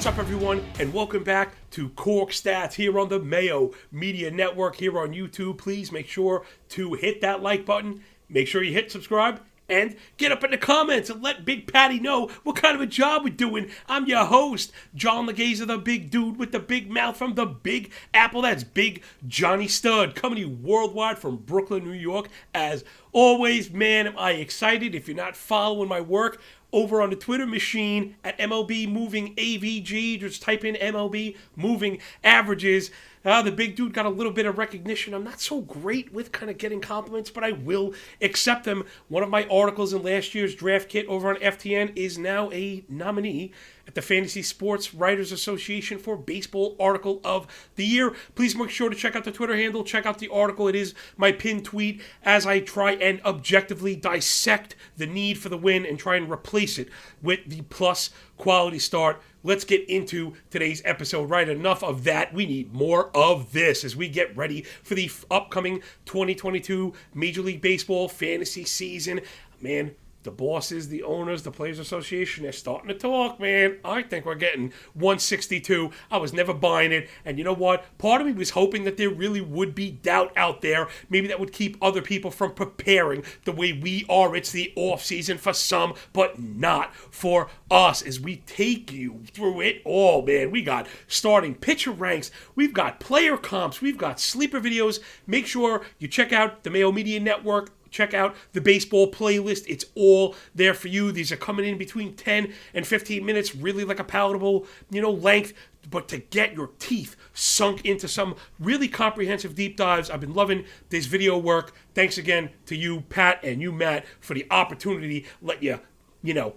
What's up, everyone, and welcome back to Corked Stats here on the Mayo Media Network here on YouTube. Please make sure to hit that like button, make sure you hit subscribe, and get up in the comments and let Big Patty know what kind of a job we're doing. I'm your host, John Laghezza, the big dude with the big mouth from the Big Apple. That's Big Johnny Stud, coming to you worldwide from Brooklyn, New York. As always, man, am I excited. If you're not following my work over on the Twitter machine at MLB Moving AVG, just type in MLB Moving Averages. The big dude got a little bit of recognition. I'm not so great with kind of getting compliments, but I will accept them. One of my articles in last year's draft kit over on FTN is now a nominee at the Fantasy Sports Writers Association for Baseball Article of the Year. Please make sure to check out the Twitter handle, check out the article. It is my pinned tweet as I try and objectively dissect the need for the win and try and replace it with the plus quality start. Let's get into today's episode. Right, enough of that. We need more of this as we get ready for the upcoming 2022 Major League Baseball fantasy season. Man, the bosses, the owners, the Players Association, they're starting to talk, man. I think we're getting 162. I was never buying it. And you know what? Part of me was hoping that there really would be doubt out there. Maybe that would keep other people from preparing the way we are. It's the off season for some, but not for us as we take you through it all, man. We got starting pitcher ranks. We've got player comps. We've got sleeper videos. Make sure you check out the Mayo Media Network. Check out the baseball playlist. It's all there for you. These are coming in between 10 and 15 minutes, really like a palatable, length. But to get your teeth sunk into some really comprehensive deep dives, I've been loving this video work. Thanks again to you, Pat, and you, Matt, for the opportunity to let you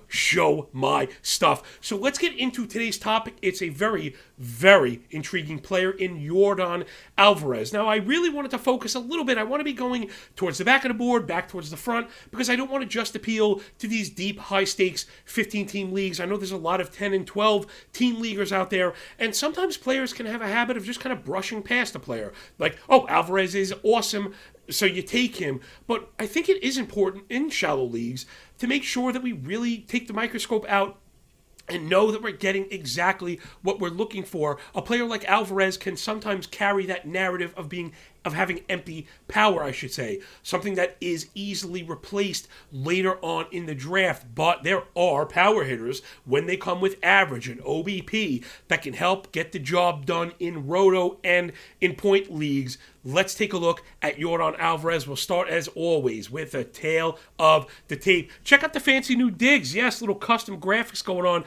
show my stuff. So let's get into today's topic. It's a very, very intriguing player in Yordan Alvarez. Now, I really wanted to focus a little bit. I want to be going towards the back of the board, back towards the front, because I don't want to just appeal to these deep, high-stakes 15-team leagues. I know there's a lot of 10 and 12-team leaguers out there, and sometimes players can have a habit of just kind of brushing past a player. Like, oh, Alvarez is awesome, so you take him. But I think it is important in shallow leagues to make sure that we really take the microscope out and know that we're getting exactly what we're looking for. A player like Alvarez can sometimes carry that narrative of having empty power, I should say. Something that is easily replaced later on in the draft. But there are power hitters, when they come with average and OBP, that can help get the job done in roto and in point leagues. Let's take a look at Yordan Alvarez. We'll start, as always, with a tail of the tape. Check out the fancy new digs. Yes, little custom graphics going on.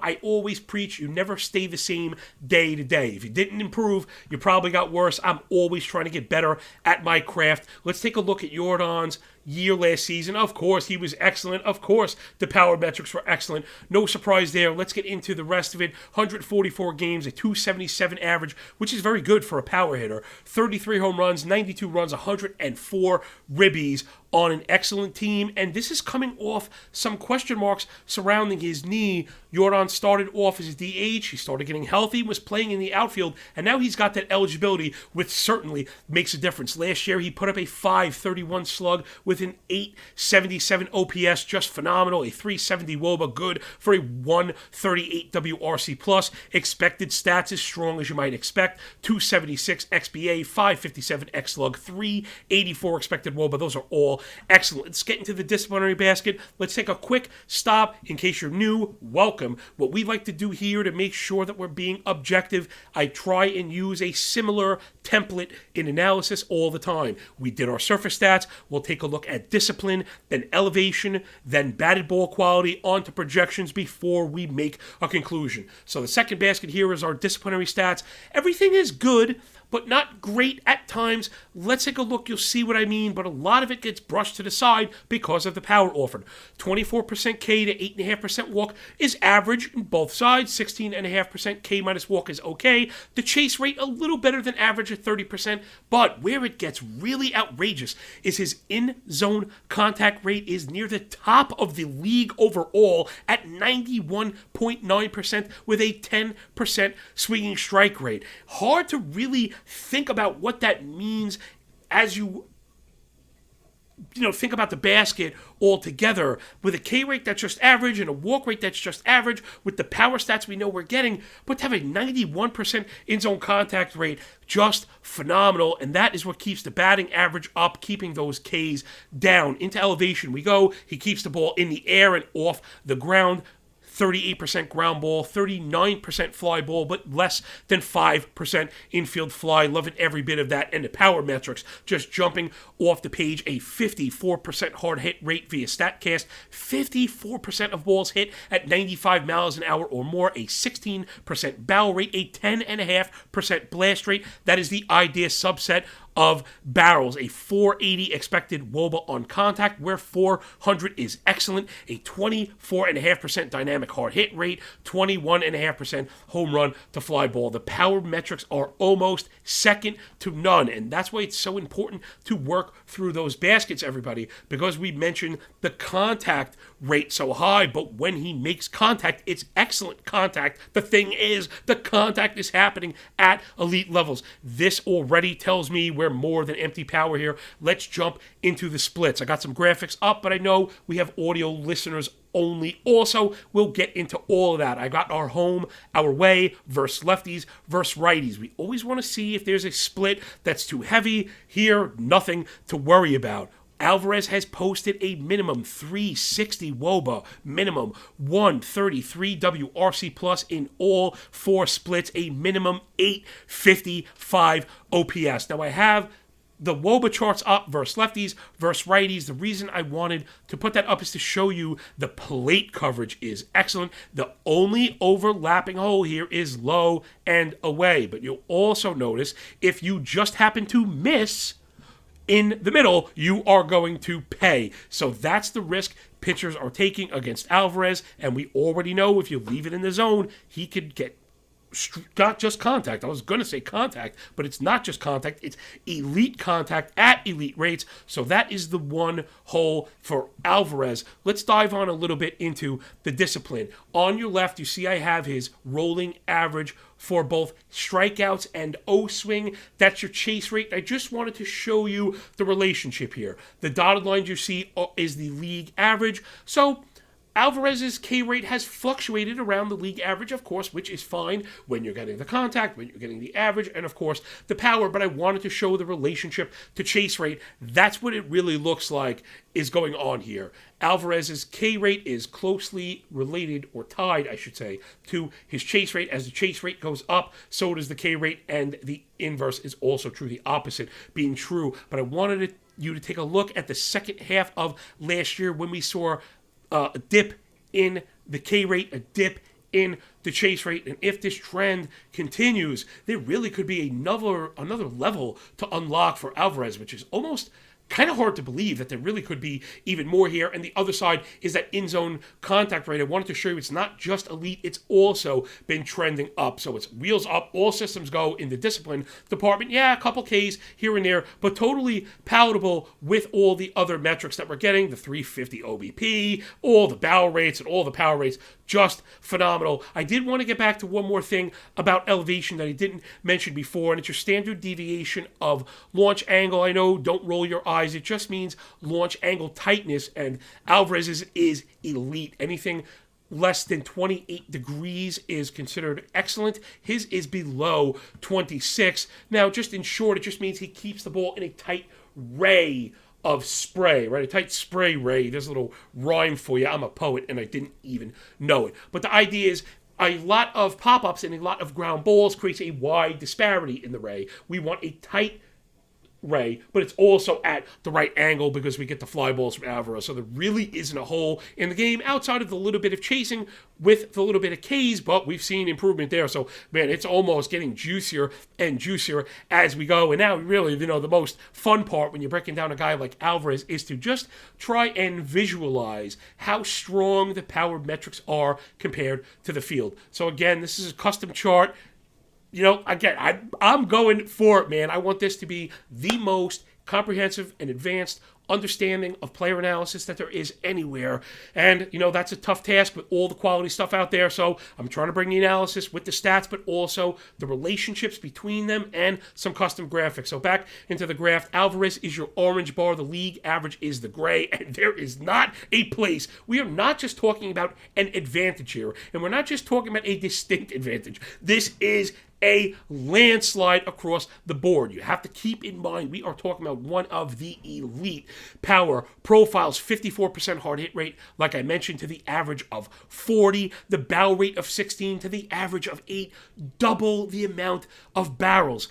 I always preach you never stay the same day to day. If you didn't improve, you probably got worse. I'm always trying to get better at my craft. Let's take a look at Yordan's year last season. Of course, he was excellent. Of course, the power metrics were excellent. No surprise there. Let's get into the rest of it. 144 games, a 277 average, which is very good for a power hitter. 33 home runs, 92 runs, 104 ribbies on an excellent team. And this is coming off some question marks surrounding his knee. Yordan started off as a DH. He started getting healthy, was playing in the outfield, and now he's got that eligibility, which certainly makes a difference. Last year, he put up a .531 slug with an .877 OPS, just phenomenal. A .370 WOBA, good for a .138 WRC plus. Expected stats as strong as you might expect. .276 XBA, .557 xSlug, .384 expected WOBA. Those are all excellent. Let's get into the disciplinary basket. Let's take a quick stop. In case you're new, welcome. What we like to do here to make sure that we're being objective, I try and use a similar template in analysis all the time. We did our surface stats. We'll take a look at discipline, then elevation, then batted ball quality, onto projections before we make a conclusion. So the second basket here is our disciplinary stats. Everything is good, but not great at times. Let's take a look. You'll see what I mean, but a lot of it gets brushed to the side because of the power offered. 24% K to 8.5% walk is average in both sides. 16.5% K minus walk is okay. The chase rate a little better than average at 30%, but where it gets really outrageous is his in-zone contact rate is near the top of the league overall at 91.9% with a 10% swinging strike rate. Hard to really think about what that means as you think about the basket altogether with a K rate that's just average and a walk rate that's just average with the power stats we know we're getting, but to have a 91% in-zone contact rate, just phenomenal. And that is what keeps the batting average up, keeping those Ks down. Into elevation we go. He keeps the ball in the air and off the ground. 38% ground ball, 39% fly ball, but less than 5% infield fly. Loving every bit of that. And the power metrics just jumping off the page. A 54% hard hit rate via StatCast. 54% of balls hit at 95 miles an hour or more. A 16% barrel rate. A 10.5% blast rate. That is the idea subset of barrels. A 480 expected WOBA on contact, where 400 is excellent. A 24.5% dynamic hard hit rate, 21.5% home run to fly ball. The power metrics are almost second to none, and that's why it's so important to work through those baskets, everybody, because we mentioned the contact rate so high, but when he makes contact, it's excellent contact. The thing is, the contact is happening at elite levels. This already tells me we're more than empty power here. Let's jump into the splits. I got some graphics up, but I know we have audio listeners only. Also, we'll get into all of that. I got our home, our way, versus lefties, versus righties. We always want to see if there's a split that's too heavy. Here, nothing to worry about. Alvarez has posted a minimum 360 WOBA, minimum 133 WRC plus in all four splits, a minimum 855 OPS. Now I have the WOBA charts up versus lefties versus righties. The reason I wanted to put that up is to show you the plate coverage is excellent. The only overlapping hole here is low and away. But you'll also notice if you just happen to miss in the middle, you are going to pay. So that's the risk pitchers are taking against Alvarez. And we already know if you leave it in the zone, he could get not just contact. I was going to say contact, but it's not just contact. It's elite contact at elite rates. So that is the one hole for Alvarez. Let's dive on a little bit into the discipline. On your left, you see I have his rolling average for both strikeouts and O-swing. That's your chase rate. I just wanted to show you the relationship here. The dotted lines you see is the league average. So Alvarez's K rate has fluctuated around the league average, of course, which is fine when you're getting the contact, when you're getting the average, and of course the power, but I wanted to show the relationship to chase rate. That's what it really looks like is going on here. Alvarez's K rate is closely related, or tied, I should say, to his chase rate. As the chase rate goes up, so does the K rate, and the inverse is also true, the opposite being true. But I wanted you to take a look at the second half of last year when we saw a dip in the K rate, a dip in the chase rate, and if this trend continues, there really could be another level to unlock for Alvarez, which is almost kind of hard to believe that there really could be even more here. And the other side is that in-zone contact rate. I wanted to show you it's not just elite, it's also been trending up. So it's wheels up, all systems go in the discipline department. Yeah, a couple Ks here and there, but totally palatable with all the other metrics that we're getting, the 350 OBP, all the barrel rates and all the power rates, just phenomenal. I did want to get back to one more thing about elevation that I didn't mention before, and it's your standard deviation of launch angle. I know, don't roll your eyes. It just means launch angle tightness, and Alvarez's is elite. Anything less than 28 degrees is considered excellent. His is below 26. Now, just in short, it just means he keeps the ball in a tight ray of spray, right? A tight spray ray. There's a little rhyme for you. I'm a poet, and I didn't even know it. But the idea is a lot of pop-ups and a lot of ground balls creates a wide disparity in the ray. We want a tight ray, but it's also at the right angle because we get the fly balls from Alvarez. So there really isn't a hole in the game outside of the little bit of chasing with the little bit of Ks, but we've seen improvement there. So, man, it's almost getting juicier and juicier as we go. And now, really, the most fun part when you're breaking down a guy like Alvarez is to just try and visualize how strong the power metrics are compared to the field. So, again, this is a custom chart. Again, I'm going for it, man. I want this to be the most comprehensive and advanced understanding of player analysis that there is anywhere. And, that's a tough task with all the quality stuff out there. So I'm trying to bring the analysis with the stats, but also the relationships between them and some custom graphics. So back into the graph, Alvarez is your orange bar. The league average is the gray. And there is not a place. We are not just talking about an advantage here. And we're not just talking about a distinct advantage. This is a landslide across the board. You have to keep in mind we are talking about one of the elite power profiles. 54% hard hit rate, like I mentioned, to the average of 40. The barrel rate of 16 to the average of 8. Double the amount of barrels.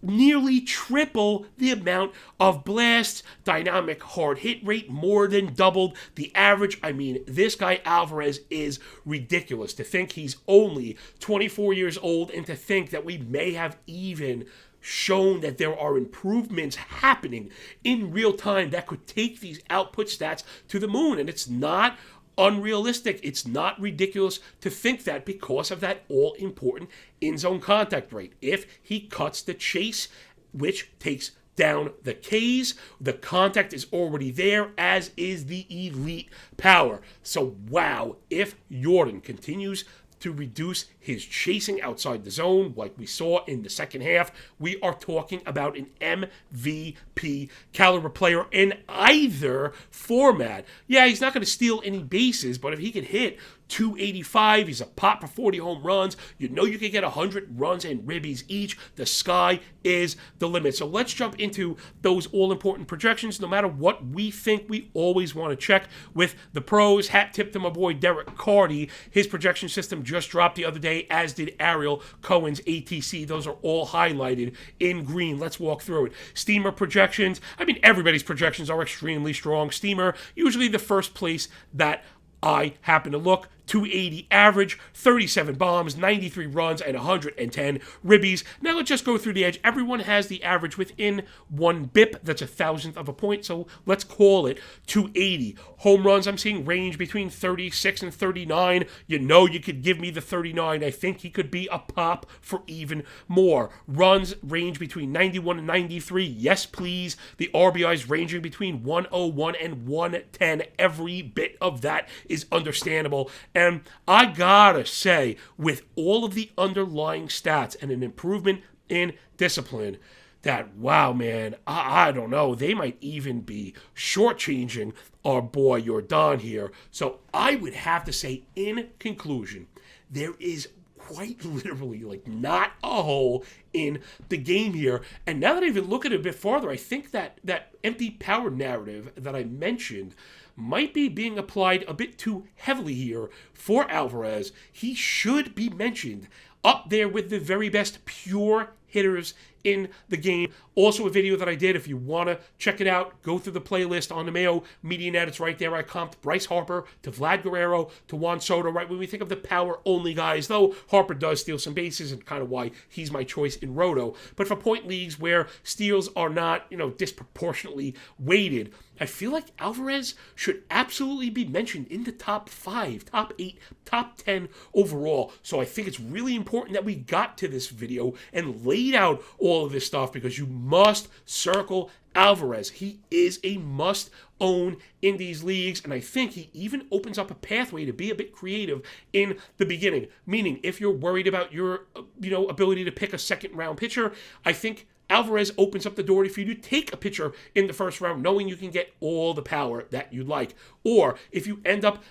Nearly triple the amount of blasts. Dynamic hard hit rate more than doubled the average. I mean, this guy Alvarez is ridiculous. To think he's only 24 years old and to think that we may have even shown that there are improvements happening in real time that could take these output stats to the moon. And it's not unrealistic. It's not ridiculous to think that because of that all-important in-zone contact rate. If he cuts the chase, which takes down the Ks, the contact is already there, as is the elite power. So, wow, if Yordan continues to reduce his chasing outside the zone, like we saw in the second half, we are talking about an MVP caliber player in either format. Yeah, he's not going to steal any bases, but if he can hit 285, he's a pop for 40 home runs. You can get 100 runs and ribbies each. The sky is the limit. So let's jump into those all-important projections. No matter what we think, we always want to check with the pros. Hat tip to my boy Derek Carty. His projection system just dropped the other day, as did Ariel Cohen's ATC. Those are all highlighted in green. Let's walk through it. Steamer projections. I mean, everybody's projections are extremely strong. Steamer, usually the first place that I happen to look. 280 average, 37 bombs, 93 runs, and 110 ribbies. Now let's just go through the edge. Everyone has the average within 1 BIP. That's 1,000th of a point, so let's call it 280. Home runs, I'm seeing range between 36 and 39. You could give me the 39. I think he could be a pop for even more. Runs range between 91 and 93. Yes, please. The RBIs ranging between 101 and 110. Every bit of that is understandable. And I gotta say, with all of the underlying stats and an improvement in discipline, that, wow, man, I don't know. They might even be shortchanging our boy Yordan here. So I would have to say, in conclusion, there is quite literally not a hole in the game here. And now that I even look at it a bit farther, I think that empty power narrative that I mentioned might be being applied a bit too heavily here for Alvarez. He should be mentioned up there with the very best pure hitters in the game. Also a video that I did, if you want to check it out, go through the playlist on the Mayo Media Net. It's right there. I comped Bryce Harper to Vlad Guerrero to Juan Soto, right when we think of the power-only guys, though Harper does steal some bases and kind of why he's my choice in Roto. But for point leagues where steals are not, disproportionately weighted, I feel like Alvarez should absolutely be mentioned in the top 5, top 8, top 10 overall. So I think it's really important that we got to this video and laid out all of this stuff, because you must circle Alvarez. He is a must-own in these leagues, and I think he even opens up a pathway to be a bit creative in the beginning. Meaning, if you're worried about your ability to pick a second-round pitcher, I think Alvarez opens up the door for you to take a pitcher in the first round, knowing you can get all the power that you like. Or if you end up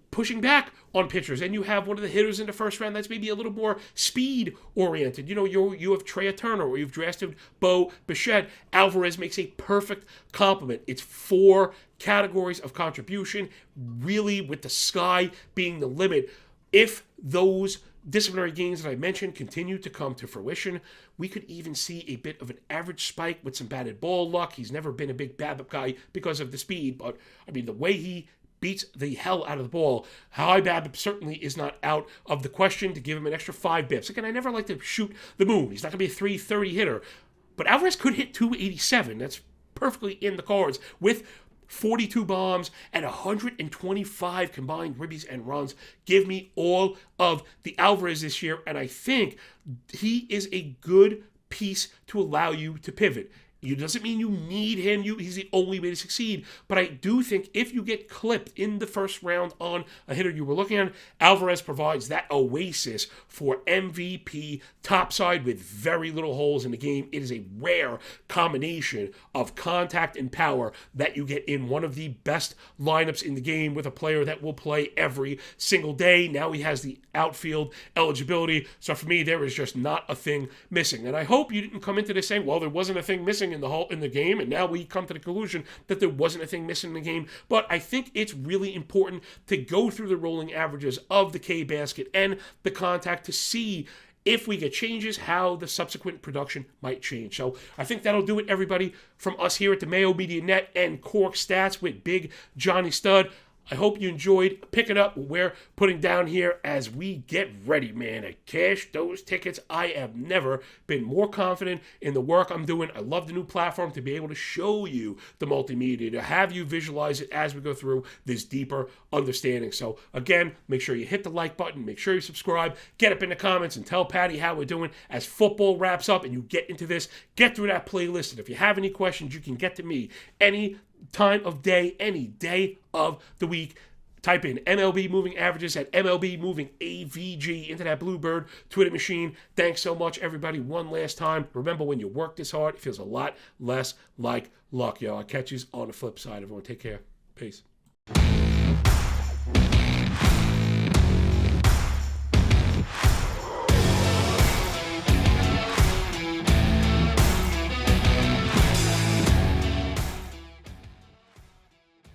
pushing back on pitchers and you have one of the hitters in the first round that's maybe a little more speed oriented, you have Trey Turner, or you've drafted Bo Bichette, Alvarez makes a perfect complement. It's 4 categories of contribution, really, with the sky being the limit. If those disciplinary gains that I mentioned continue to come to fruition, we could even see a bit of an average spike with some batted ball luck. He's never been a big BABIP guy because of the speed, but I mean, the way he beats the hell out of the ball, high BABIP certainly is not out of the question to give him an extra 5 bips. Again, I never like to shoot the moon. He's not going to be a 330 hitter, but Alvarez could hit 287. That's perfectly in the cards with 42 bombs and 125 combined ribbies and runs. Give me all of the Alvarez this year, and I think he is a good piece to allow you to pivot. It doesn't mean you need him. He's the only way to succeed. But I do think if you get clipped in the first round on a hitter you were looking at, Alvarez provides that oasis for MVP topside with very little holes in the game. It is a rare combination of contact and power that you get in one of the best lineups in the game with a player that will play every single day. Now he has the outfield eligibility. So for me, there is just not a thing missing. And I hope you didn't come into this saying, well, there wasn't a thing missing in the game, and now we come to the conclusion that there wasn't a thing missing in the game. But I think it's really important to go through the rolling averages of the K basket and the contact to see if we get changes, how the subsequent production might change. So I think that'll do it, everybody, from us here at the Mayo Media Net and Corked Stats with Big Johnny Stud. I hope you enjoyed picking up what we're putting down here as we get ready, man, to cash those tickets. I have never been more confident in the work I'm doing. I love the new platform to be able to show you the multimedia, to have you visualize it as we go through this deeper understanding. So, again, make sure you hit the like button, make sure you subscribe, get up in the comments and tell Patty how we're doing as football wraps up and you get into this, get through that playlist. And if you have any questions, you can get to me any time of day, any day of the week. Type in MLB Moving Averages at MLB Moving AVG into that Bluebird Twitter machine. Thanks so much, everybody, one last time. Remember, when you work this hard, it feels a lot less like luck, yo. I'll catch you on the flip side, everyone. Take care. Peace.